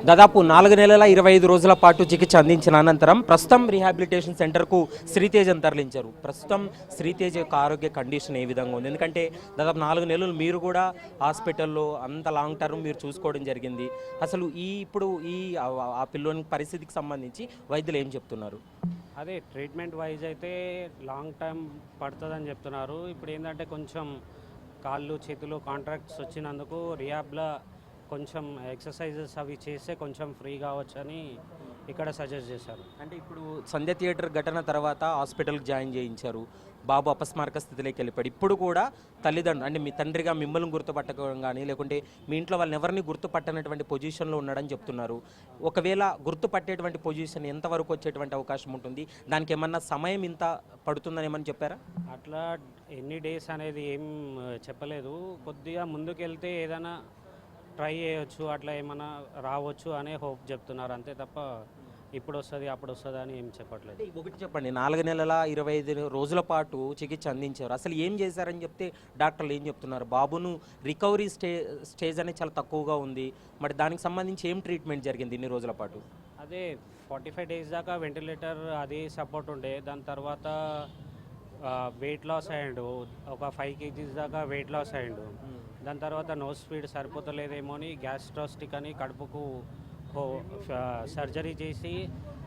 దాదాపు 4 నెలల 25 రోజుల పాటు చికిత్స అందించిన అనంతరం ప్రస్తుతం రీహాబిలిటేషన్ సెంటర్కు శ్రీతేజను తరలించారు. ప్రస్తుతం శ్రీతేజ యొక్క ఆరోగ్య కండిషన్ ఏ విధంగా ఉంది? ఎందుకంటే దాదాపు 4 నెలలు మీరు కూడా హాస్పిటల్లో అంత లాంగ్ టర్మ్ మీరు చూసుకోవడం జరిగింది. అసలు ఇప్పుడు ఆ పిల్లోని పరిస్థితికి సంబంధించి వైద్యులు ఏం చెప్తున్నారు? అదే ట్రీట్మెంట్ వైజ్ అయితే లాంగ్ టైం పడుతుందని చెప్తున్నారు. ఇప్పుడు ఏంటంటే కొంచెం కాళ్ళు చేతులు కాంట్రాక్ట్స్ వచ్చినందుకు రిహాబ్లో కొంచెం ఎక్సర్సైజెస్ అవి చేస్తే కొంచెం ఫ్రీ కావచ్చని ఇక్కడ సజెస్ట్ చేశారు. అంటే ఇప్పుడు సంధ్య థియేటర్ ఘటన తర్వాత హాస్పిటల్కి జాయిన్ చేయించారు. బాబు అపస్మారక స్థితిలోకి వెళ్ళిపోయాడు. ఇప్పుడు కూడా తల్లిదండ్రులు అంటే మీ తండ్రిగా మిమ్మల్ని గుర్తుపట్టడం కానీ లేకుంటే మీ ఇంట్లో వాళ్ళని ఎవరిని గుర్తుపట్టనటువంటి పొజిషన్లో ఉన్నాడని చెప్తున్నారు. ఒకవేళ గుర్తుపట్టేటువంటి పొజిషన్ ఎంతవరకు వచ్చేటువంటి అవకాశం ఉంటుంది? దానికి ఏమన్నా సమయం ఇంత పడుతుందని ఏమని చెప్పారా? అట్లా ఎన్ని డేస్ అనేది ఏం చెప్పలేదు. కొద్దిగా ముందుకెళ్తే ఏదైనా ట్రై చేయొచ్చు, అట్లా ఏమైనా రావచ్చు అనే హోప్ చెప్తున్నారు అంతే తప్ప ఇప్పుడు వస్తుంది అప్పుడు వస్తుంది అని ఏం చెప్పట్లేదు. ఒకటి చెప్పండి, 4 నెలల 25 రోజుల పాటు చికిత్స అందించారు. అసలు ఏం చేశారని చెప్తే డాక్టర్లు ఏం చెప్తున్నారు? బాబును రికవరీ స్టేజ్ అనేది చాలా తక్కువగా ఉంది. మరి దానికి సంబంధించి ఏం ట్రీట్మెంట్ జరిగింది ఇన్ని రోజుల పాటు? అదే 45 డేస్ దాకా వెంటిలేటర్ అది సపోర్ట్ ఉండే. దాని తర్వాత వెయిట్ లాస్ అయ్యాడు. ఒక 5 kgs దాకా వెయిట్ లాస్ అయ్యాడు. దాని తర్వాత నోస్ స్పీడ్ సరిపోతలేదేమో అని గ్యాస్ట్రోస్టిక్ అని కడుపుకు సర్జరీ చేసి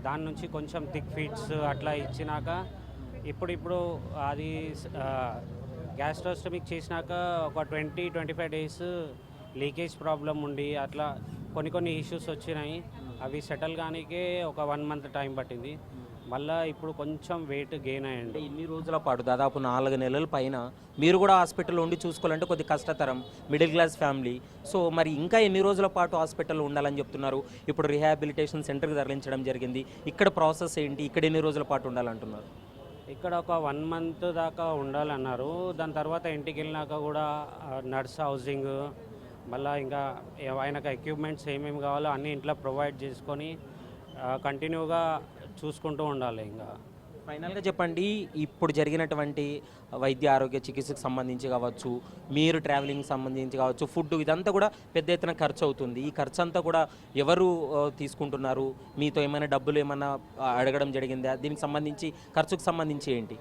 దాని నుంచి కొంచెం థిక్ ఫీడ్స్ అట్లా ఇచ్చినాక ఇప్పుడు అది గ్యాస్ట్రోస్టమిక్ చేసినాక ఒక 20-25 డేస్ లీకేజ్ ప్రాబ్లం ఉండి అట్లా కొన్ని ఇష్యూస్ వచ్చినాయి. అవి సెటిల్ కానీకే ఒక 1 month టైం పట్టింది. మళ్ళీ ఇప్పుడు కొంచెం వెయిట్ గెయిన్ అయ్యండి. ఇన్ని రోజుల పాటు దాదాపు 4 నెలల పైన మీరు కూడా హాస్పిటల్లో ఉండి చూసుకోవాలంటే కొద్ది కష్టతరం, మిడిల్ క్లాస్ ఫ్యామిలీ. సో మరి ఇంకా ఎన్ని రోజుల పాటు హాస్పిటల్లో ఉండాలని చెప్తున్నారు? ఇప్పుడు రీహాబిలిటేషన్ సెంటర్కి తరలించడం జరిగింది. ఇక్కడ ప్రాసెస్ ఏంటి? ఇక్కడ ఎన్ని రోజుల పాటు ఉండాలంటున్నారు? ఇక్కడ ఒక 1 month దాకా ఉండాలన్నారు. దాని తర్వాత ఇంటికి వెళ్ళినాక కూడా నర్స్ హౌసింగ్, మళ్ళీ ఇంకా ఆయనకు ఎక్విప్మెంట్స్ ఏమేమి కావాలో అన్నీ ఇంట్లో ప్రొవైడ్ చేసుకొని కంటిన్యూగా చూసుకుంటూ ఉండాలి. ఇంకా ఫైనల్గా చెప్పండి, ఇప్పుడు జరిగినటువంటి వైద్య ఆరోగ్య చికిత్సకు సంబంధించి కావచ్చు, మీరు ట్రావెలింగ్ సంబంధించి కావచ్చు, ఫుడ్ ఇదంతా కూడా పెద్ద ఎత్తున ఖర్చు అవుతుంది. ఈ ఖర్చు అంతా కూడా ఎవరు తీసుకుంటున్నారు? మీతో ఏమైనా డబ్బులు ఏమైనా అడగడం జరిగిందా? దీనికి సంబంధించి ఖర్చుకు సంబంధించి ఏంటి?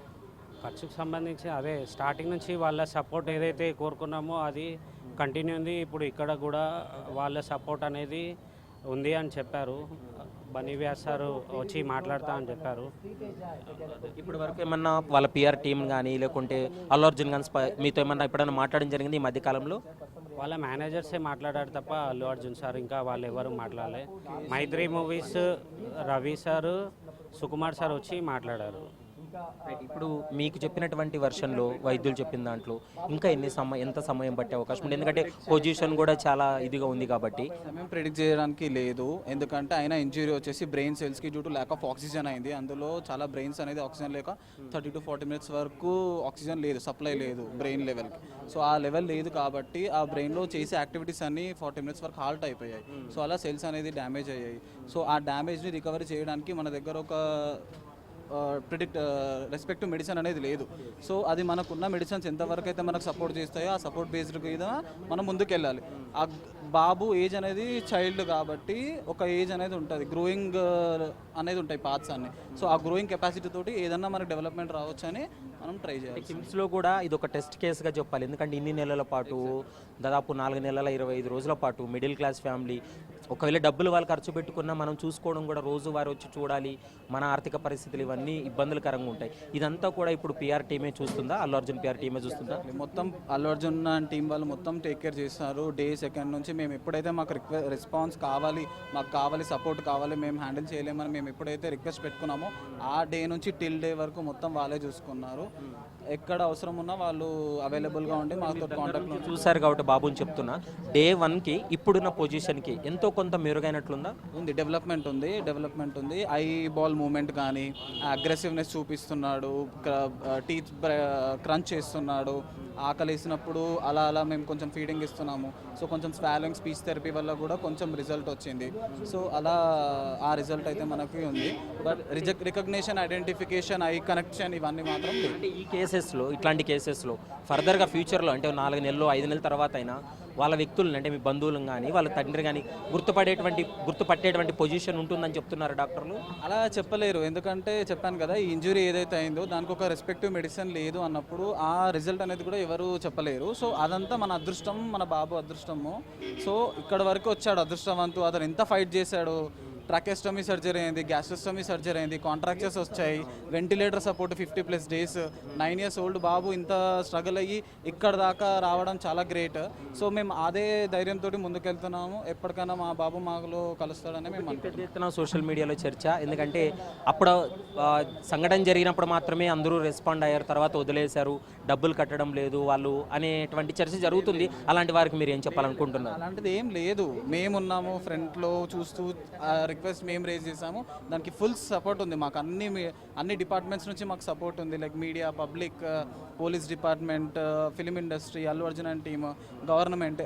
ఖర్చుకు సంబంధించి అదే స్టార్టింగ్ నుంచి వాళ్ళ సపోర్ట్ ఏదైతే కోరుకున్నామో అది కంటిన్యూ ఉంది. ఇప్పుడు ఇక్కడ కూడా వాళ్ళ సపోర్ట్ అనేది ఉంది అని చెప్పారు. బన్నీ వ్యాస్ సార్ వచ్చి మాట్లాడతా అని చెప్పారు. ఇప్పటి వరకు ఏమన్నా వాళ్ళ పిఆర్ టీం కానీ లేకుంటే అల్లు అర్జున్ కానీ మీతో ఏమన్నా ఎప్పుడైనా మాట్లాడడం జరిగింది ఈ మధ్యకాలంలో? వాళ్ళ మేనేజర్సే మాట్లాడారు తప్ప అల్లు అర్జున్ సార్ ఇంకా వాళ్ళు ఎవరు మాట్లాడలే. Mythri Movies Ravi sir, Sukumar sir వచ్చి మాట్లాడారు. ఇప్పుడు మీకు చెప్పినటువంటి వర్షన్లో వైద్యులు చెప్పిన దాంట్లో ఇంకా ఎంత సమయం పట్టే అవకాశం ఉంది? ఎందుకంటే పొజిషన్ కూడా చాలా ఇదిగా ఉంది కాబట్టి సమయం ప్రిడిక్ట్ చేయడానికి లేదు. ఎందుకంటే ఆయన ఇంజురీ వచ్చేసి బ్రెయిన్ సెల్స్కి due to lack of oxygen అయింది. అందులో చాలా బ్రెయిన్స్ అనేది ఆక్సిజన్ లేక 30 to 40 minutes వరకు ఆక్సిజన్ లేదు, సప్లై లేదు బ్రెయిన్ లెవెల్కి. సో ఆ లెవెల్ లేదు కాబట్టి ఆ బ్రెయిన్లో చేసే యాక్టివిటీస్ అన్నీ 40 minutes వరకు హాల్ట్ అయిపోయాయి. సో అలా సెల్స్ అనేది డ్యామేజ్ అయ్యాయి. సో ఆ డ్యామేజ్ని రికవరీ చేయడానికి మన దగ్గర ఒక రెస్పెక్టివ్ మెడిసిన్ అనేది లేదు. సో అది మనకున్న మెడిసిన్స్ ఎంతవరకు అయితే మనకు సపోర్ట్ చేస్తాయో ఆ సపోర్ట్ బేస్డ్ మీద మనం ముందుకు వెళ్ళాలి. ఆ బాబు ఏజ్ అనేది చైల్డ్ కాబట్టి ఒక ఏజ్ అనేది ఉంటుంది, గ్రోయింగ్ అనేది ఉంటాయి పార్ట్స్ అన్ని. సో ఆ గ్రోయింగ్ కెపాసిటీ తోటి ఏదన్నా మనకు డెవలప్మెంట్ రావచ్చు అని మనం ట్రై చేయాలి. కిమ్స్లో కూడా ఇది ఒక టెస్ట్ కేసుగా చెప్పాలి. ఎందుకంటే ఇన్ని నెలల పాటు దాదాపు 4 నెలల 25 రోజుల పాటు మిడిల్ క్లాస్ ఫ్యామిలీ, ఒకవేళ డబ్బులు వాళ్ళు ఖర్చు పెట్టుకున్నా మనం చూసుకోవడం కూడా రోజు వారు వచ్చి చూడాలి, మన ఆర్థిక పరిస్థితులు ఇవన్నీ ఇబ్బందులకరంగా ఉంటాయి. ఇదంతా కూడా ఇప్పుడు పిఆర్ టీమే చూస్తుందా? అల్లు అర్జున్ పిఆర్ టీమే చూస్తుందా? మొత్తం అల్లు అర్జున్ టీం వాళ్ళు మొత్తం టేక్ కేర్ చేస్తారు. డే సెకండ్ నుంచి మేము ఎప్పుడైతే మాకు రెస్పాన్స్ కావాలి, మాకు కావాలి, సపోర్ట్ కావాలి, మేము హ్యాండిల్ చేయలేమని మేము ఎప్పుడైతే రిక్వెస్ట్ పెట్టుకున్నామో ఆ డే నుంచి టిల్ డే వరకు మొత్తం వాళ్ళే చూసుకున్నారు. ఎక్కడ అవసరం ఉన్నా వాళ్ళు అవైలబుల్గా ఉండి మాతో కాంటాక్ట్లో చూశారు కాబట్టి బాబుని చెప్తున్నా, Day 1కి ఇప్పుడున్న పొజిషన్కి ఎంతో కొంత మెరుగైనట్లుందా? ఉంది, డెవలప్మెంట్ ఉంది. ఐ బాల్ మూమెంట్ కానీ అగ్రెసివ్నెస్ చూపిస్తున్నాడు, టీత్ క్రంచ్ చేస్తున్నాడు, ఆకలి వేసినప్పుడు అలా అలా మేము కొంచెం ఫీడింగ్ ఇస్తున్నాము. సో కొంచెం స్వాలింగ్ స్పీచ్ థెరపీ వల్ల కూడా కొంచెం రిజల్ట్ వచ్చింది. సో అలా ఆ రిజల్ట్ అయితే మనకి ఉంది. But recognition, identification, I connection ఇవన్నీ మాత్రం లేదు. అంటే ఈ కేసెస్లో, ఇట్లాంటి కేసెస్లో ఫర్దర్గా ఫ్యూచర్లో అంటే 4 నెలలు 5 నెలల తర్వాత అయినా వాళ్ళ వ్యక్తులను అంటే మీ బంధువులను కానీ వాళ్ళ తండ్రి కానీ గుర్తుపట్టేటువంటి పొజిషన్ ఉంటుందని చెప్తున్నారు డాక్టర్లు. అలా చెప్పలేరు, ఎందుకంటే చెప్పాను కదా, ఈ ఇంజురీ ఏదైతే అయిందో దానికి ఒక రెస్పెక్టివ్ మెడిసిన్ లేదు అన్నప్పుడు ఆ రిజల్ట్ అనేది కూడా ఎవరు చెప్పలేరు. సో అదంతా మన అదృష్టం, మన బాబు అదృష్టము. సో ఇక్కడ వరకు వచ్చాడు అదృష్టవంతు. అతను ఎంత ఫైట్ చేశాడు. ట్రాకెస్టమీ సర్జరీ అయింది, గ్యాస్ట్రోస్టమీ సర్జరీ అయింది, కాంట్రాక్చర్స్ వచ్చాయి, ventilator support 50+ days. 9 years old బాబు ఇంత స్ట్రగుల్ అయ్యి ఇక్కడ దాకా రావడం చాలా గ్రేట్. సో మేము అదే ధైర్యంతో ముందుకెళ్తున్నాము. ఎప్పటికైనా మా బాబు మాలో కలుస్తాడని మేము పెద్ద ఎత్తున సోషల్ మీడియాలో చర్చ, ఎందుకంటే అప్పుడు సంఘటన జరిగినప్పుడు మాత్రమే అందరూ రెస్పాండ్ అయ్యారు, తర్వాత వదిలేశారు, డబ్బులు కట్టడం లేదు వాళ్ళు అనేటువంటి చర్చ జరుగుతుంది. అలాంటి వారికి మీరు ఏం చెప్పాలనుకుంటున్నారు? అలాంటిది ఏం లేదు, మేమున్నాము ఫ్రంట్లో చూస్తూ. రిక్వెస్ట్ మేము రేజ్ చేసాము, దానికి ఫుల్ సపోర్ట్ ఉంది మాకు. అన్ని డిపార్ట్మెంట్స్ నుంచి మాకు సపోర్ట్ ఉంది. Like media, public, police department, film industry, Allu Arjun and team, government,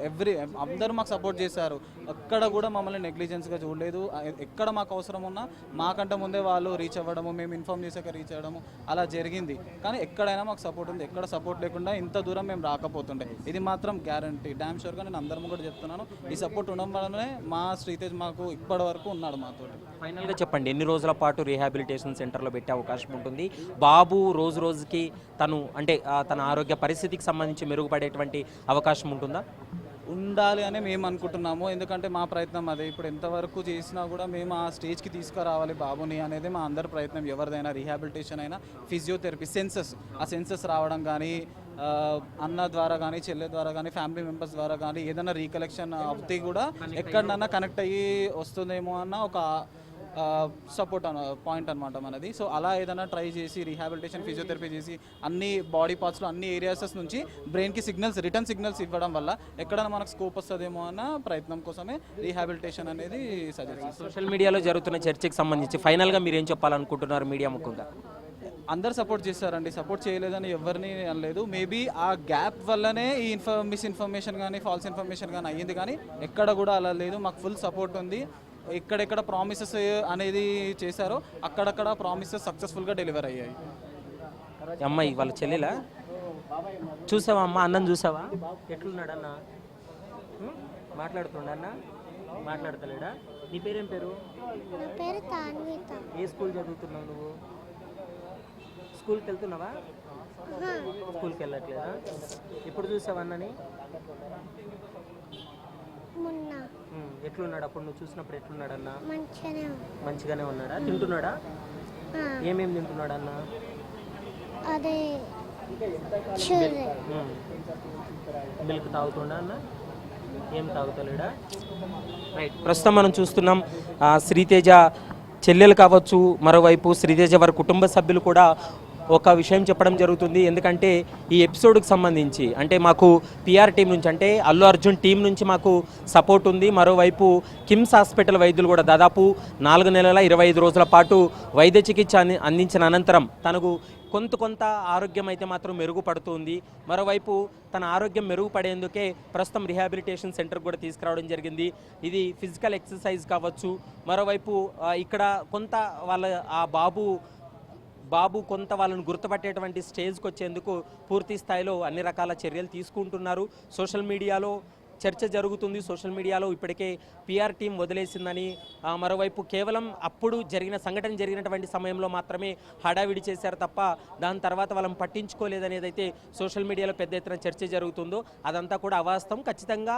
అందరూ మాకు సపోర్ట్ చేశారు. ఎక్కడ కూడా మమ్మల్ని నెగ్లిజెన్స్గా చూడలేదు. ఎక్కడ మాకు అవసరం ఉన్నా మాకంటే ముందే వాళ్ళు రీచ్ అవ్వడము, మేము ఇన్ఫార్మ్ చేసాక రీచ్ అవ్వడము అలా జరిగింది. కానీ ఎక్కడైనా మాకు సపోర్ట్ ఉంది. ఎక్కడ సపోర్ట్ లేకుండా ఇంత దూరం మేము రాకపోతుండే, ఇది మాత్రం గ్యారంటీ, డ్యామ్ షూర్గా నేను అందరం కూడా చెప్తున్నాను. ఈ సపోర్ట్ ఉండడం వల్లనే మా శ్రీతేజ్ మాకు ఇప్పటి వరకు ఉన్నాడు మాతో. ఫైనల్గా చెప్పండి, ఎన్ని రోజుల పాటు రీహాబిలిటేషన్ సెంటర్లో పెట్టే అవకాశం ఉంటుంది? బాబు రోజు రోజుకి తన ఆరోగ్య పరిస్థితికి సంబంధించి మెరుగుపడేటువంటి అవకాశం ఉంటుందా? ఉండాలి అని మేము అనుకుంటున్నాము, ఎందుకంటే మా ప్రయత్నం అదే. ఇప్పుడు ఎంతవరకు చేసినా కూడా మేము ఆ స్టేజ్కి తీసుకురావాలి బాబుని అనేది మా అందరి ప్రయత్నం. ఎవరిదైనా రీహాబిలిటేషన్ అయినా, ఫిజియోథెరపీ, ఆ సెన్సెస్ రావడం కానీ, అన్న ద్వారా కానీ, చెల్లె ద్వారా కానీ, ఫ్యామిలీ మెంబర్స్ ద్వారా కానీ ఏదైనా రీకలెక్షన్ అవుతే కూడా ఎక్కడన్నా కనెక్ట్ అయ్యి వస్తుందేమో అన్న ఒక సపోర్ట్ పాయింట్ అనమాట మనది. సో అలా ఏదైనా ట్రై చేసి రీహాబిలిటేషన్, ఫిజియోథెరపీ చేసి అన్ని బాడీ పార్ట్స్లో అన్ని ఏరియాస్ నుంచి బ్రెయిన్కి రిటర్న్ సిగ్నల్స్ ఇవ్వడం వల్ల ఎక్కడైనా మనకు స్కోప్ వస్తుందేమో అన్న ప్రయత్నం కోసమే రీహాబిలిటేషన్ అనేది సజెస్ట్ చేస్తాం. సోషల్ మీడియాలో జరుగుతున్న చర్చకి సంబంధించి ఫైనల్గా మీరు ఏం చెప్పాలనుకుంటున్నారు మీడియా ముఖ్యంగా? అందరు సపోర్ట్ చేస్తారండి, సపోర్ట్ చేయలేదని ఎవరిని అనలేదు. మేబీ ఆ గ్యాప్ వల్లనే ఈ మిస్ఇన్ఫర్మేషన్ కానీ, ఫాల్స్ ఇన్ఫర్మేషన్ కానీ అయ్యింది, కానీ ఎక్కడ కూడా అలా లేదు. మాకు ఫుల్ సపోర్ట్ ఉంది. ఎక్కడెక్కడ ప్రామిసెస్ అనేది చేశారో అక్కడక్కడ ప్రామిసెస్ సక్సెస్ఫుల్గా డెలివర్ అయ్యాయి. అమ్మాయి వాళ్ళ చెల్లెలా చూసావా అమ్మ? అన్నం చూసావా? ఎట్లున్నాడన్న? మాట్లాడుతుండన్నా? మాట్లాడతలేడా? నీ పేరేం పేరు? నా పేరు తాన్విత. ఏ స్కూల్ చదువుతున్నావు నువ్వు? స్కూల్కి వెళ్తున్నావా? స్కూల్కి వెళ్ళట్లేదా? ఎప్పుడు చూసావా అన్నని? మొన్న. ఎట్లున్నాడు అప్పుడు నువ్వు చూసినప్పుడు? ఎట్లున్నాడు అన్న? మంచిగానే ఉన్నాడా? తింటున్నాడా? ఏమేమి తింటున్నాడు అన్న? అదే మిల్క్ తాగుతుండా అన్న? ఏం తాగుతలేడా? రైట్, ప్రస్తుతం మనం చూస్తున్నాం శ్రీతేజ చెల్లెలు కావచ్చు, మరోవైపు శ్రీతేజ వారి కుటుంబ సభ్యులు కూడా ఒక విషయం చెప్పడం జరుగుతుంది. ఎందుకంటే ఈ ఎపిసోడ్కి సంబంధించి అంటే మాకు పిఆర్ టీం నుంచి, అంటే అల్లు అర్జున్ టీం నుంచి మాకు సపోర్ట్ ఉంది. మరోవైపు కిమ్స్ హాస్పిటల్ వైద్యులు కూడా దాదాపు 4 నెలల 25 రోజుల పాటు వైద్య చికిత్స అందించిన అనంతరం తనకు కొంత ఆరోగ్యం అయితే మాత్రం మెరుగుపడుతుంది. మరోవైపు తన ఆరోగ్యం మెరుగుపడేందుకే ప్రస్తుతం రీహాబిలిటేషన్ సెంటర్ కూడా తీసుకురావడం జరిగింది. ఇది ఫిజికల్ ఎక్సర్సైజ్ కావచ్చు, మరోవైపు ఇక్కడ కొంత వాళ్ళ ఆ బాబు కొంత వాళ్ళని గుర్తుపట్టేటువంటి స్టేజ్కి వచ్చేందుకు పూర్తి స్థాయిలో అన్ని రకాల చర్యలు తీసుకుంటున్నారు. సోషల్ మీడియాలో చర్చ జరుగుతుంది. సోషల్ మీడియాలో ఇప్పటికే పిఆర్ టీం వదిలేసిందని, మరోవైపు కేవలం అప్పుడు సంఘటన జరిగినటువంటి సమయంలో మాత్రమే హడావిడి చేశారు తప్ప దాని తర్వాత వాళ్ళని పట్టించుకోలేదనేది అయితే సోషల్ మీడియాలో పెద్ద ఎత్తున చర్చ జరుగుతుందో అదంతా కూడా అవాస్తవం. ఖచ్చితంగా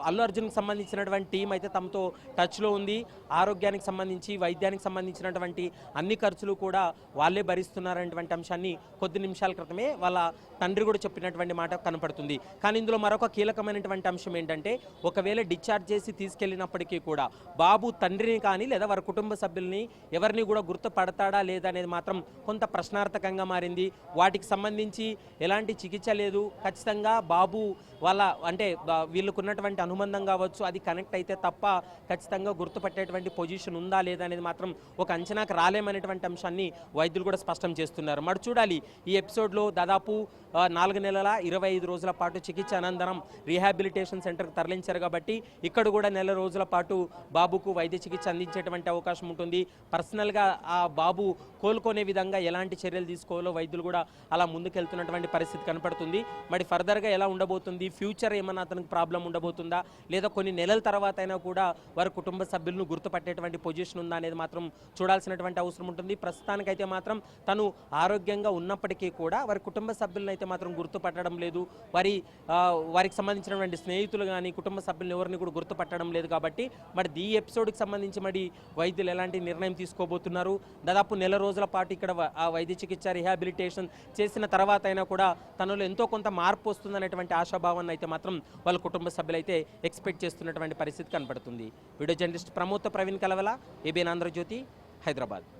అల్లు అర్జున్కి సంబంధించినటువంటి టీం అయితే తమతో టచ్లో ఉంది. ఆరోగ్యానికి సంబంధించి, వైద్యానికి సంబంధించినటువంటి అన్ని ఖర్చులు కూడా వాళ్ళే భరిస్తున్నారనేటువంటి అంశాన్ని కొద్ది నిమిషాల క్రితమే వాళ్ళ తండ్రి కూడా చెప్పినటువంటి మాట కనపడుతుంది. కానీ ఇందులో మరొక కీలకమైనటువంటి అంశం అంశం ఏంటంటే ఒకవేళ డిశ్చార్జ్ చేసి తీసుకెళ్ళినప్పటికీ కూడా బాబు తండ్రిని కానీ లేదా వారి కుటుంబ సభ్యుల్ని ఎవరిని కూడా గుర్తుపడతాడా లేదా అనేది మాత్రం కొంత ప్రశ్నార్థకంగా మారింది. వాటికి సంబంధించి ఎలాంటి చికిత్స లేదు. ఖచ్చితంగా బాబు వాళ్ళ అంటే వీళ్ళకు ఉన్నటువంటి అనుబంధం కావచ్చు అది కనెక్ట్ అయితే తప్ప ఖచ్చితంగా గుర్తుపట్టేటువంటి పొజిషన్ ఉందా లేదా అనేది మాత్రం ఒక అంచనాకు రాలేమనేటువంటి అంశాన్ని వైద్యులు కూడా స్పష్టం చేస్తున్నారు. మరి చూడాలి ఈ ఎపిసోడ్లో దాదాపు 4 నెలల 25 రోజుల పాటు చికిత్స అనంతరం రీహాబిలిటేషన్ సెంటర్కి తరలించారు కాబట్టి ఇక్కడ కూడా నెల రోజుల పాటు బాబుకు వైద్య చికిత్స అందించేటువంటి అవకాశం ఉంటుంది. పర్సనల్గా ఆ బాబు కోలుకునే విధంగా ఎలాంటి చర్యలు తీసుకోవాలో వైద్యులు కూడా అలా ముందుకెళ్తున్నటువంటి పరిస్థితి కనపడుతుంది. మరి ఫర్దర్గా ఎలా ఉండబోతుంది, ఫ్యూచర్ ఏమన్నా అతనికి ప్రాబ్లం ఉండబోతుందా లేదా కొన్ని నెలల తర్వాత అయినా కూడా వారి కుటుంబ సభ్యులను గుర్తుపట్టేటువంటి పొజిషన్ ఉందా అనేది మాత్రం చూడాల్సినటువంటి అవసరం ఉంటుంది. ప్రస్తుతానికైతే మాత్రం తను ఆరోగ్యంగా ఉన్నప్పటికీ కూడా వారి కుటుంబ సభ్యులను అయితే మాత్రం గుర్తుపట్టడం లేదు. వారికి సంబంధించినటువంటి స్నేహితులు కానీ కుటుంబ సభ్యులను ఎవరిని కూడా గుర్తుపట్టడం లేదు. కాబట్టి మరి ఈ ఎపిసోడ్కి సంబంధించి మరి వైద్యులు ఎలాంటి నిర్ణయం తీసుకోబోతున్నారు, దాదాపు నెల రోజుల పాటు ఇక్కడ ఆ వైద్య చికిత్స రిహాబిలిటేషన్ చేసిన తర్వాత అయినా కూడా తనలో ఎంతో కొంత మార్పు వస్తుందనేటువంటి ఆశాభావాన్ని అయితే మాత్రం వాళ్ళ కుటుంబ సభ్యులు అయితే ఎక్స్పెక్ట్ చేస్తున్నటువంటి పరిస్థితి కనపడుతుంది. Video journalist Pramod Praveen Kalavala, ABN Andhra Jyothy, Hyderabad.